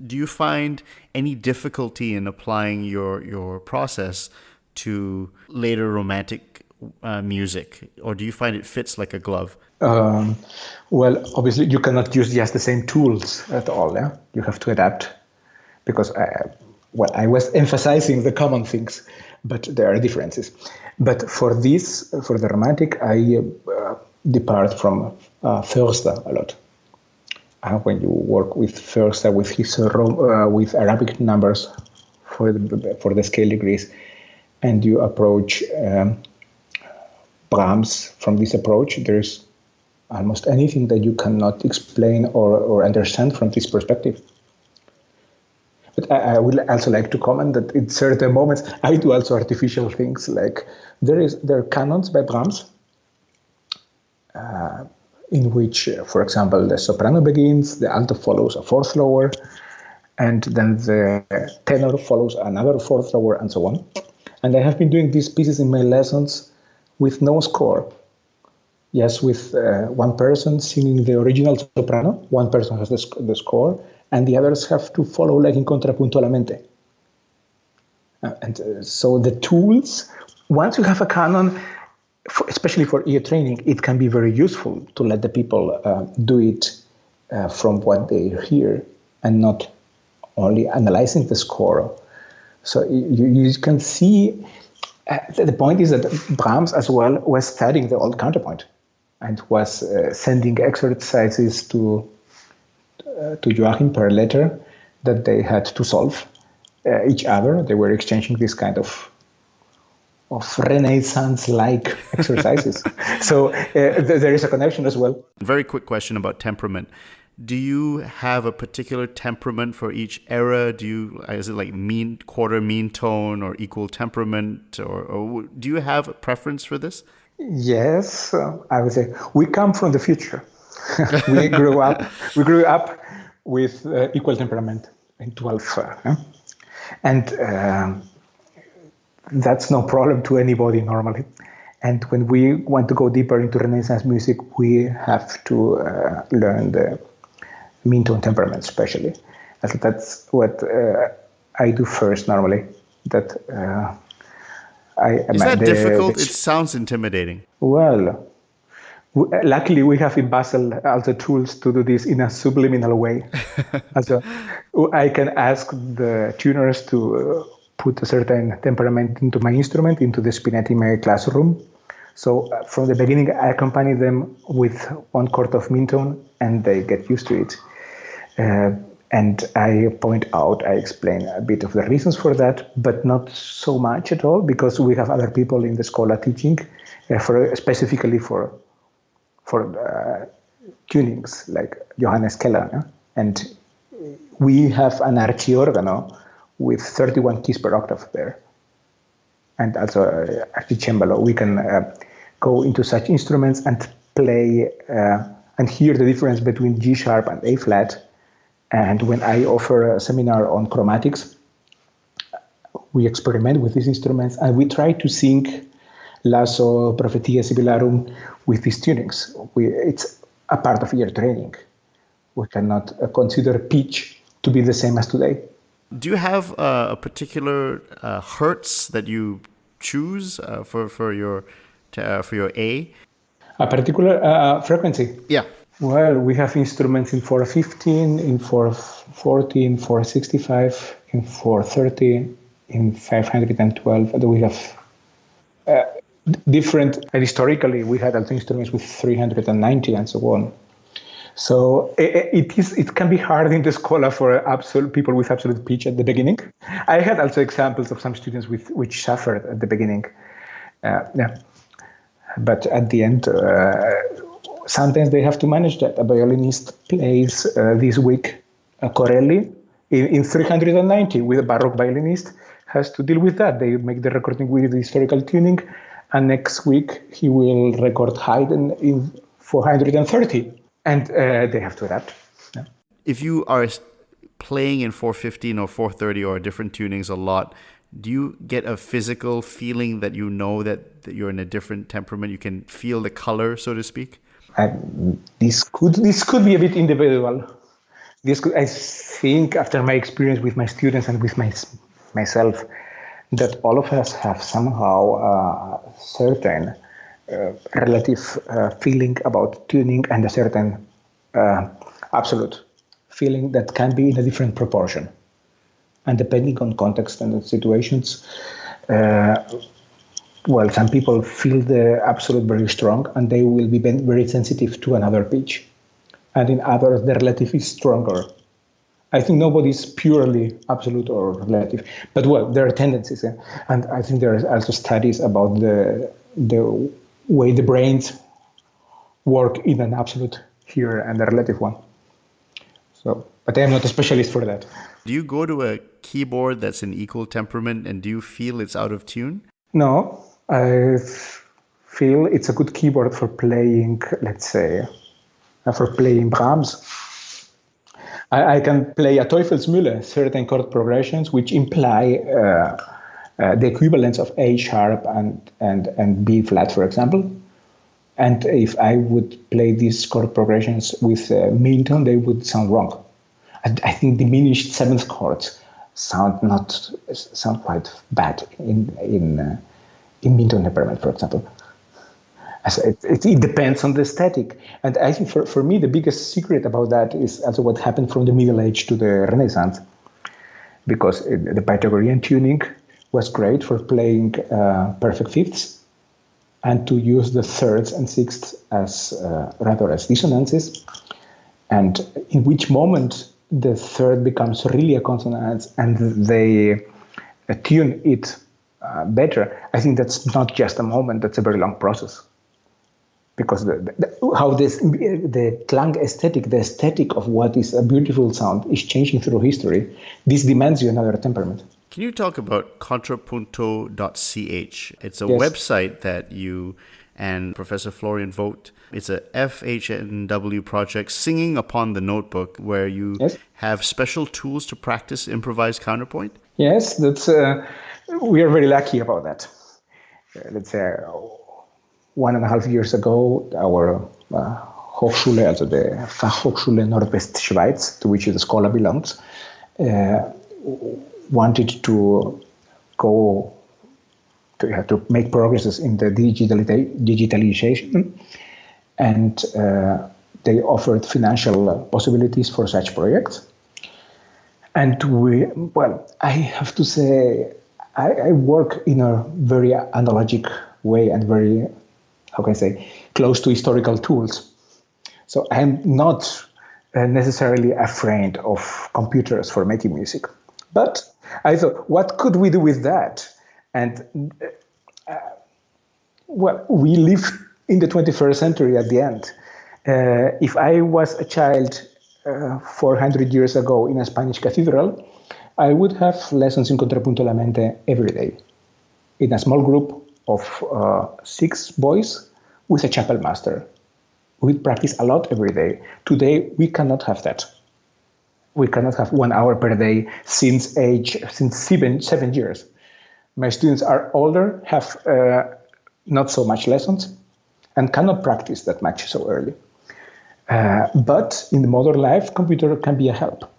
Speaker 1: do you find any difficulty in applying your process to later Romantic music, or do you find it fits like a glove?
Speaker 2: Well, obviously, you cannot use just the same tools at all. Yeah, you have to adapt, because I was emphasizing the common things, but there are differences. But for the Romantic, I depart from Förster a lot. When you work with Förster, with his with Arabic numbers for the scale degrees, and you approach Brahms from this approach, there's almost anything that you cannot explain or understand from this perspective. But I would also like to comment that in certain moments I do also artificial things, like there are canons by Brahms, in which, for example, the soprano begins, the alto follows a fourth lower, and then the tenor follows another fourth lower, and so on. And I have been doing these pieces in my lessons with no score. Yes, with one person singing the original soprano, one person has the score, and the others have to follow like in contrapunto alla mente. So the tools, once you have a canon, especially for ear training, it can be very useful to let the people do it from what they hear and not only analyzing the score. So you can see, the point is that Brahms as well was studying the old counterpoint and was sending exercises to Joachim per letter that they had to solve each other. They were exchanging this kind of Renaissance-like exercises. So there is a connection as well.
Speaker 1: Very quick question about temperament. Do you have a particular temperament for each era? Is it like quarter mean tone or equal temperament, or do you have a preference for this?
Speaker 2: Yes, I would say we come from the future. we grew up with equal temperament in 12, and that's no problem to anybody normally. And when we want to go deeper into Renaissance music, we have to learn the mean tone temperament, especially. So that's what I do first normally.
Speaker 1: Is that difficult? It sounds intimidating.
Speaker 2: Well, luckily we have in Basel also tools to do this in a subliminal way. Also, I can ask the tuners to put a certain temperament into my instrument, into the spinet in my classroom, So from the beginning, I accompany them with one chord of mean-tone, and they get used to it. And I point out, I explain a bit of the reasons for that, but not so much at all, because we have other people in the Schola teaching, specifically for tunings, like Johannes Keller. And we have an archiorgano with 31 keys per octave there. And also archicembalo. We can go into such instruments and play and hear the difference between G sharp and A flat. And when I offer a seminar on chromatics, we experiment with these instruments and we try to sync Lasso, Prophetia, Sibilarum with these tunings. It's a part of ear training. We cannot consider pitch to be the same as today.
Speaker 1: Do you have a particular hertz that you choose for your A?
Speaker 2: A particular frequency?
Speaker 1: Yeah.
Speaker 2: Well, we have instruments in 415, in 440, in 465, in 430, in 512. And we have different. And historically, we had also instruments with 390 and so on. So it can be hard in the Schola for people with absolute pitch at the beginning. I had also examples of some students which suffered at the beginning. But at the end, sometimes they have to manage that. A violinist plays this week Corelli in 390 with a Baroque violinist, has to deal with that. They make the recording with the historical tuning, and next week he will record Haydn in 430. And they have to adapt. Yeah.
Speaker 1: If you are playing in 415 or 430 or different tunings a lot, do you get a physical feeling that you know that you're in a different temperament? You can feel the color, so to speak?
Speaker 2: This could be a bit individual. I think after my experience with my students and with myself, that all of us have somehow certain relative feeling about tuning and a certain absolute feeling that can be in a different proportion. And depending on context and the situations, some people feel the absolute very strong and they will be very sensitive to another pitch. And in others, the relative is stronger. I think nobody's purely absolute or relative, but there are tendencies. And I think there are also studies about the way the brains work in an absolute here and a relative one. So, but I am not a specialist for that.
Speaker 1: Do you go to a keyboard that's in equal temperament and do you feel it's out of tune?
Speaker 2: No, I feel it's a good keyboard for playing, let's say, for playing Brahms. I can play a Teufelsmühle, certain chord progressions, which imply the equivalence of A sharp and B flat, for example. And if I would play these chord progressions with mean-tone, they would sound wrong. I think diminished seventh chords sound quite bad in mean-tone temperament, for example. It depends on the aesthetic. And I think for me, the biggest secret about that is also what happened from the Middle Age to the Renaissance. Because the Pythagorean tuning was great for playing perfect fifths and to use the thirds and sixths as rather as dissonances. And in which moment the third becomes really a consonant and they tune it better. I think that's not just a moment, that's a very long process. Because the clang aesthetic, the aesthetic of what is a beautiful sound is changing through history. This demands you another temperament.
Speaker 1: Can you talk about contrapunto.ch? It's a website that you and Professor Florian Vogt, it's a FHNW project, Singing Upon the Notebook, where you have special tools to practice improvised counterpoint?
Speaker 2: Yes, that's we are very lucky about that. Let's say 1.5 years ago, our Hochschule, also the Fachhochschule Nordwestschweiz, to which the Schola belongs, wanted to go to make progresses in the digitalization, and they offered financial possibilities for such projects. And I have to say, I work in a very analogic way and very how can I say, close to historical tools. So I'm not necessarily afraid of computers for making music. But I thought, what could we do with that? And well, we live in the 21st century at the end. If I was a child 400 years ago in a Spanish cathedral, I would have lessons in contrapunto alla mente every day in a small group of 6 boys with a chapel master. We practice a lot every day. Today, we cannot have that. We cannot have 1 hour per day since 7 years. My students are older, have not so much lessons, and cannot practice that much so early. But in the modern life, computer can be a help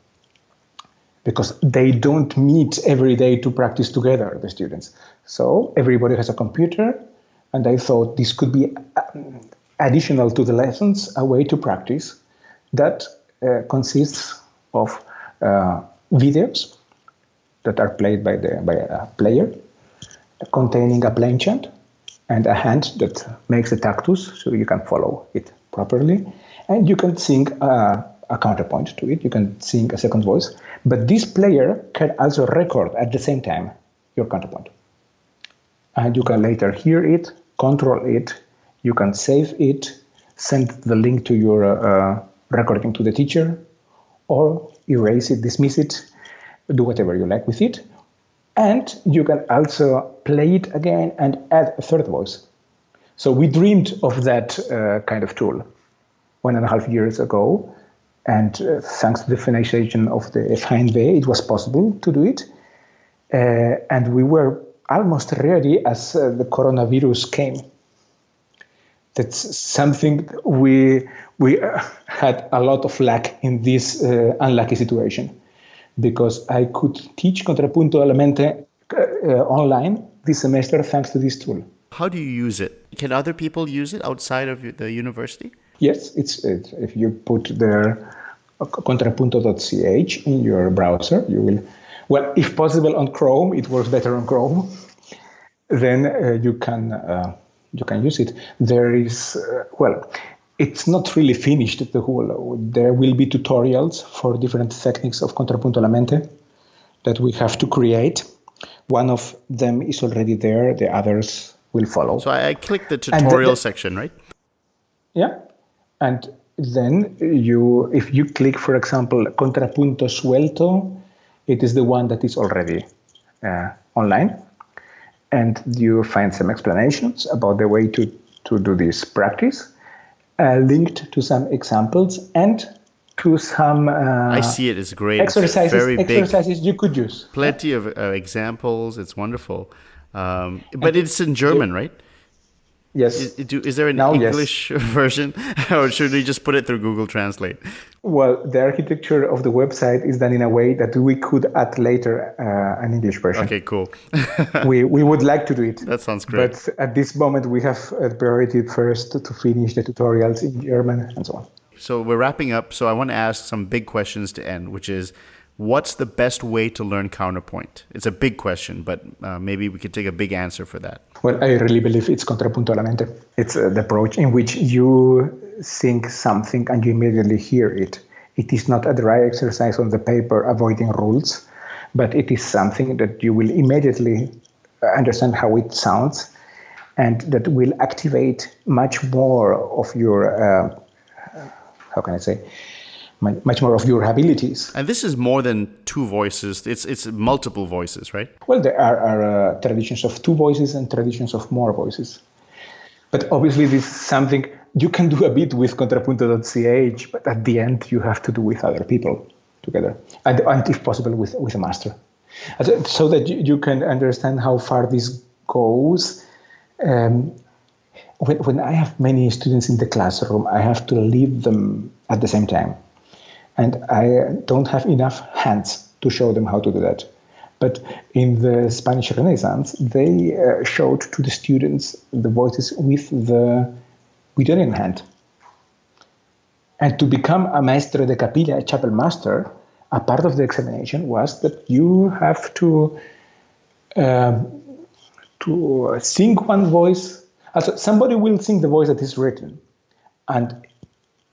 Speaker 2: because they don't meet every day to practice together, the students. So everybody has a computer, and I thought this could be additional to the lessons, a way to practice that consists of videos that are played by a player, containing a plain chant and a hand that makes a tactus, so you can follow it properly. And you can sing a counterpoint to it. You can sing a second voice. But this player can also record at the same time your counterpoint. And you can later hear it, control it. You can save it, send the link to your recording to the teacher, or erase it, dismiss it, do whatever you like with it. And you can also play it again and add a third voice. So we dreamed of that kind of tool 1.5 years ago, and thanks to the finalization of the HMA, it was possible to do it. And we were almost ready as the coronavirus came. That's something we had a lot of luck in this unlucky situation, because I could teach contrapunto alla mente online this semester thanks to this tool.
Speaker 1: How do you use it? Can other people use it outside of the university?
Speaker 2: Yes, if you put the contrapunto.ch in your browser, you will, well, if possible on Chrome, it works better on Chrome, then you can use it. There is, it's not really finished, the whole. There will be tutorials for different techniques of contrapunto alla mente that we have to create. One of them is already there, the others will follow.
Speaker 1: So I clicked the tutorial section, right?
Speaker 2: Yeah. And then if you click, for example, contrapunto suelto, it is the one that is already online. And you find some explanations about the way to do this practice, linked to some examples and to some
Speaker 1: I see it. It's great.
Speaker 2: Exercises,
Speaker 1: it's very
Speaker 2: exercises big. You could use.
Speaker 1: Plenty of examples. It's wonderful. But it's in German, right?
Speaker 2: Yes.
Speaker 1: Is there an English version, or should we just put it through Google Translate?
Speaker 2: Well, the architecture of the website is done in a way that we could add later an English version.
Speaker 1: Okay, cool.
Speaker 2: we would like to do it.
Speaker 1: That sounds great.
Speaker 2: But at this moment, we have a priority first to finish the tutorials in German and so on.
Speaker 1: So we're wrapping up. So I want to ask some big questions to end, which is, what's the best way to learn counterpoint? It's a big question, but maybe we could take a big answer for that.
Speaker 2: Well, I really believe it's contrapunto alla mente. It's the approach in which you think something and you immediately hear it. It is not a dry exercise on the paper avoiding rules, but it is something that you will immediately understand how it sounds, and that will activate much more of your, much more of your abilities.
Speaker 1: And this is more than 2 voices. It's multiple voices, right?
Speaker 2: Well, there are traditions of 2 voices and traditions of more voices. But obviously this is something you can do a bit with contrapunto.ch, but at the end you have to do with other people together. And if possible with a master. So that you can understand how far this goes. When I have many students in the classroom, I have to lead them at the same time. And I don't have enough hands to show them how to do that. But in the Spanish Renaissance, they showed to the students the voices with the Guidonian hand. And to become a maestro de capilla, a chapel master, a part of the examination was that you have to sing one voice Also, somebody will sing the voice that is written. And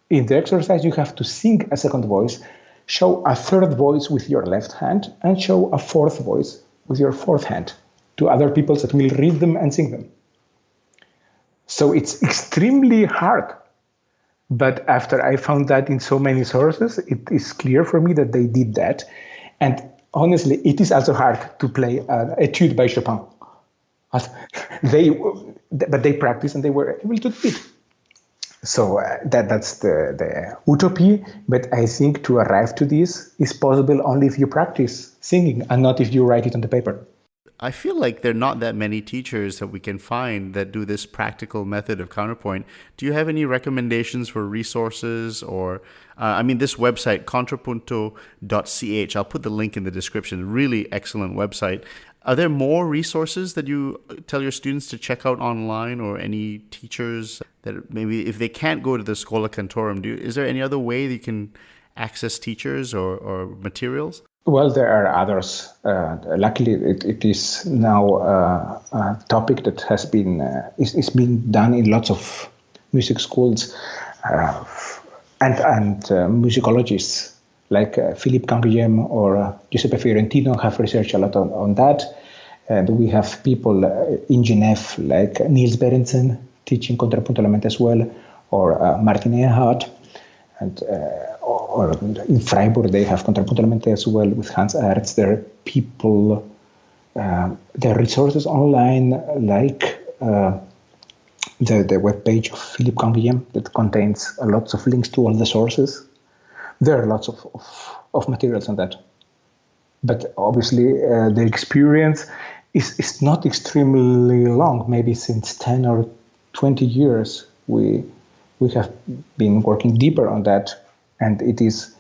Speaker 2: in the exercise, you have to sing a second voice, show a third voice with your left hand, and show a fourth voice with your fourth hand to other people that will read them and sing them. So it's extremely hard. But after I found that in so many sources, it is clear for me that they did that. And honestly, it is also hard to play an etude by Chopin. But they practiced and they were able to do it. So that's the utopia. But I think to arrive to this is possible only if you practice singing and not if you write it on the paper.
Speaker 1: I feel like there are not that many teachers that we can find that do this practical method of counterpoint. Do you have any recommendations for resources or, this website, contrapunto.ch, I'll put the link in the description, really excellent website. Are there more resources that you tell your students to check out online, or any teachers that maybe if they can't go to the Schola Cantorum, is there any other way that you can access teachers or materials?
Speaker 2: Well, there are others. Luckily, it is now a topic that has been is being done in lots of music schools and musicologists like Philippe Canguilhem or Giuseppe Fiorentino have researched a lot on that. And we have people in Geneva like Niels Berendsen teaching contrapunto alla mente as well, or Martin Ehrhardt. And or in Freiburg, they have contrapunto alla mente as well with Hans Ertz. There are people, there are resources online like the webpage of Philippe Canguilhem that contains lots of links to all the sources. There are lots of materials on that. But obviously, the experience is not extremely long. Maybe since 10 or 20 years, we have been working deeper on that. And it is,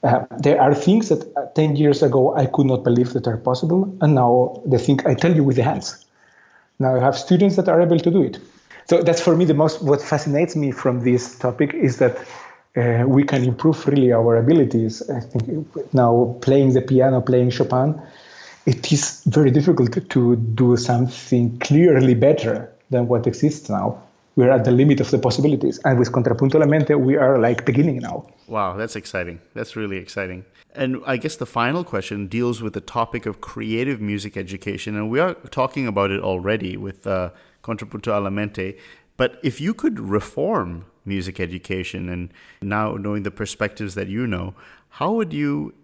Speaker 2: there are things that 10 years ago I could not believe that are possible. And now the thing I tell you with the hands. Now I have students that are able to do it. So that's for me what fascinates me from this topic is that we can improve really our abilities. I think now playing the piano, playing Chopin, it is very difficult to do something clearly better than what exists now. We're at the limit of the possibilities. And with contrapunto alla mente, we are like beginning now.
Speaker 1: Wow, that's exciting. That's really exciting. And I guess the final question deals with the topic of creative music education. And we are talking about it already with contrapunto alla mente. But if you could reform music education, and now knowing the perspectives that you know, how would you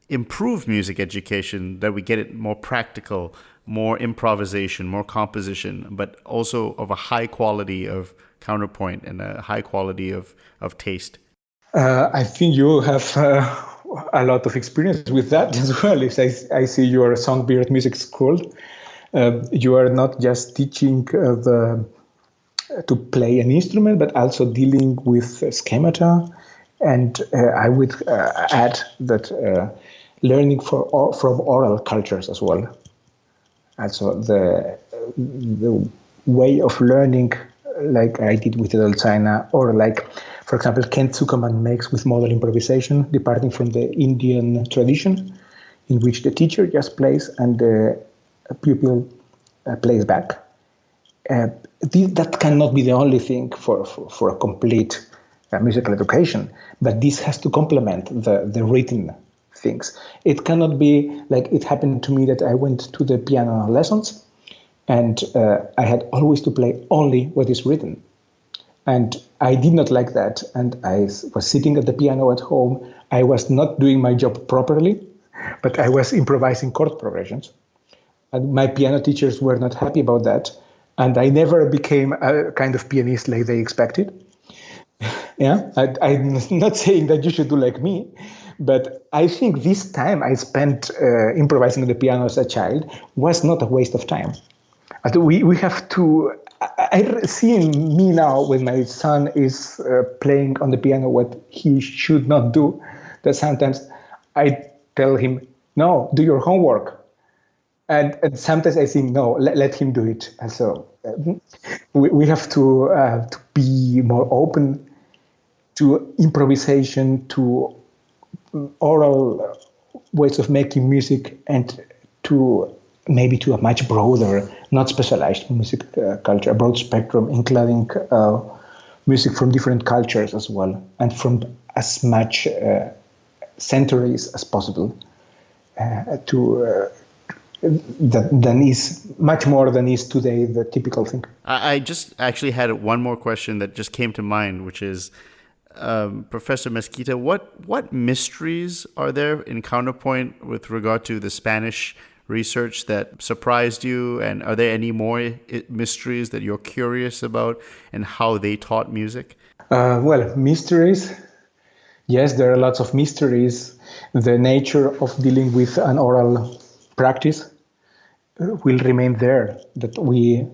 Speaker 1: improve music education that we get it more practical, more improvisation, more composition, but also of a high quality of counterpoint and a high quality of taste?
Speaker 2: I think you have a lot of experience with that as well. If I see your Songbird Music School, you are not just teaching to play an instrument, but also dealing with schemata. And I would add that learning from oral cultures as well. Also the way of learning, like I did with the Dolzaina, or like, for example, Kent Zuckerman makes with modal improvisation, departing from the Indian tradition, in which the teacher just plays and the pupil plays back. That cannot be the only thing for a complete musical education, but this has to complement the written things. It cannot be like it happened to me that I went to the piano lessons and I had always to play only what is written. And I did not like that. And I was sitting at the piano at home. I was not doing my job properly, but I was improvising chord progressions. And my piano teachers were not happy about that. And I never became a kind of pianist like they expected. Yeah, I'm not saying that you should do like me, but I think this time I spent improvising on the piano as a child was not a waste of time. We have to, I see in me now when my son is playing on the piano what he should not do, that sometimes I tell him, no, do your homework. And sometimes I think, no, let him do it. And so we have to be more open to improvisation, to oral ways of making music, and to maybe to a much broader not specialized music culture, a broad spectrum, including music from different cultures as well, and from as much centuries as possible, than is much more than is today the typical thing.
Speaker 1: I just actually had one more question that just came to mind, which is, Professor Mesquita, what mysteries are there in counterpoint with regard to the Spanish research that surprised you? And are there any more mysteries that you're curious about and how they taught music?
Speaker 2: Well, mysteries. Yes, there are lots of mysteries. The nature of dealing with an oral practice will remain there.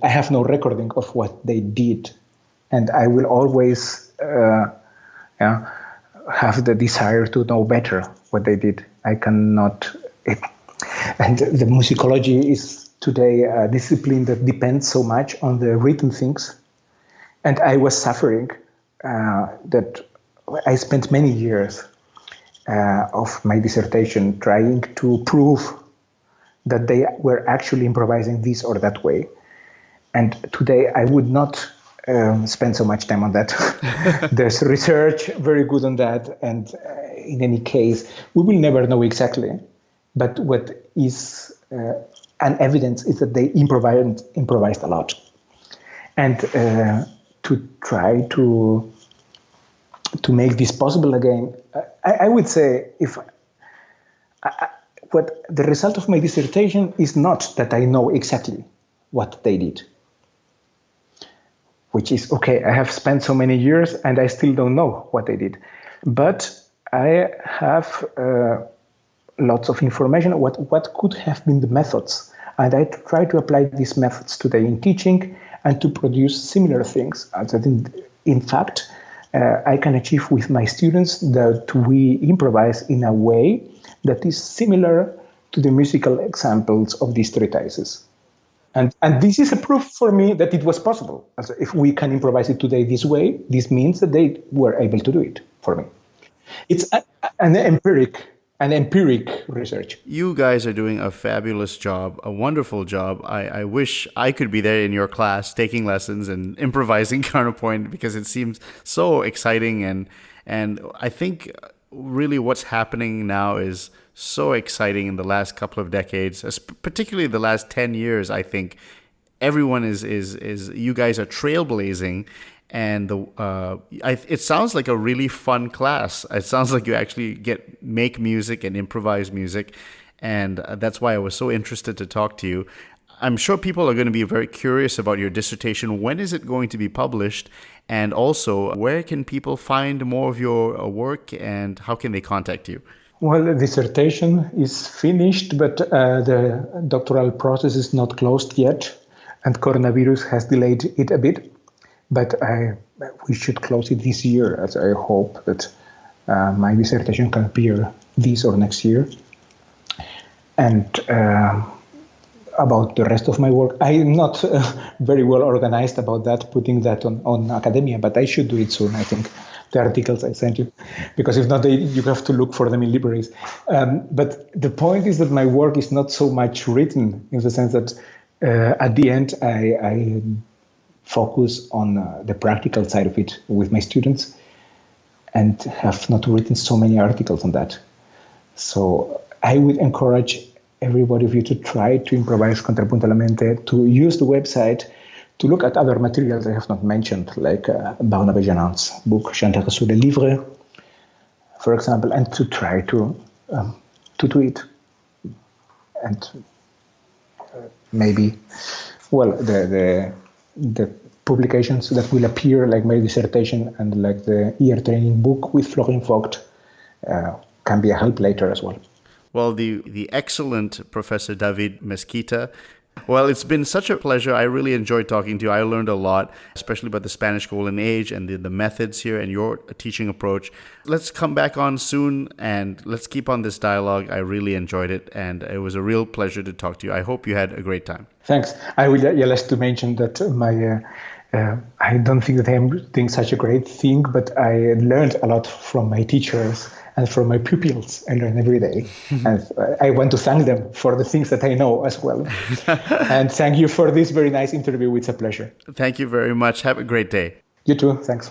Speaker 2: I have no recording of what they did, and I will always have the desire to know better what they did. I cannot. And the musicology is today a discipline that depends so much on the written things, and I was suffering that I spent many years of my dissertation trying to prove that they were actually improvising this or that way. And today I would not spend so much time on that. There's research very good on that. And in any case, we will never know exactly. But what is an evidence is that they improvised a lot. And to try to make this possible again, I would say what the result of my dissertation is not that I know exactly what they did, which is okay. I have spent so many years and I still don't know what they did, but I have lots of information what could have been the methods, and I try to apply these methods today in teaching and to produce similar things. In fact, I can achieve with my students that we improvise in a way that is similar to the musical examples of these treatises. And this is a proof for me that it was possible. Also, if we can improvise it today this way, this means that they were able to do it for me. It's an empiric research.
Speaker 1: You guys are doing a fabulous job, a wonderful job. I wish I could be there in your class taking lessons and improvising counterpoint, because it seems so exciting. And I think really what's happening now is so exciting in the last couple of decades, particularly the last 10 years. I think everyone is you guys are trailblazing. And it sounds like a really fun class. It sounds like you actually make music and improvise music, and that's why I was so interested to talk to you. I'm sure people are going to be very curious about your dissertation. When is it going to be published? And also, where can people find more of your work, and how can they contact you?
Speaker 2: Well, the dissertation is finished, but the doctoral process is not closed yet, and coronavirus has delayed it a bit. But we should close it this year, as I hope that my dissertation can appear this or next year. And about the rest of my work, I'm not very well organized about that, putting that on academia, but I should do it soon, I think, the articles I sent you, because if not, you have to look for them in libraries. But the point is that my work is not so much written, in the sense that at the end I focus on the practical side of it with my students, and have not written so many articles on that. So I would encourage everybody of you to try to improvise contrapunto alla mente, to use the website, to look at other materials I have not mentioned, like Barnabé Janant's book Chanter sur les livres, for example, and to try to do it. And maybe, well, the publications that will appear, like my dissertation and like the ear training book with Florian Vogt, can be a help later as well.
Speaker 1: Well, the excellent Professor David Mesquita. Well, it's been such a pleasure. I really enjoyed talking to you. I learned a lot, especially about the Spanish Golden Age and the methods here and your teaching approach. Let's come back on soon and let's keep on this dialogue. I really enjoyed it, and it was a real pleasure to talk to you. I hope you had a great time.
Speaker 2: Thanks. I would just to mention that I don't think that I'm doing such a great thing, but I learned a lot from my teachers, And from my pupils, I learn every day. And I want to thank them for the things that I know as well. And thank you for this very nice interview. It's a pleasure.
Speaker 1: Thank you very much. Have a great day.
Speaker 2: You too. Thanks.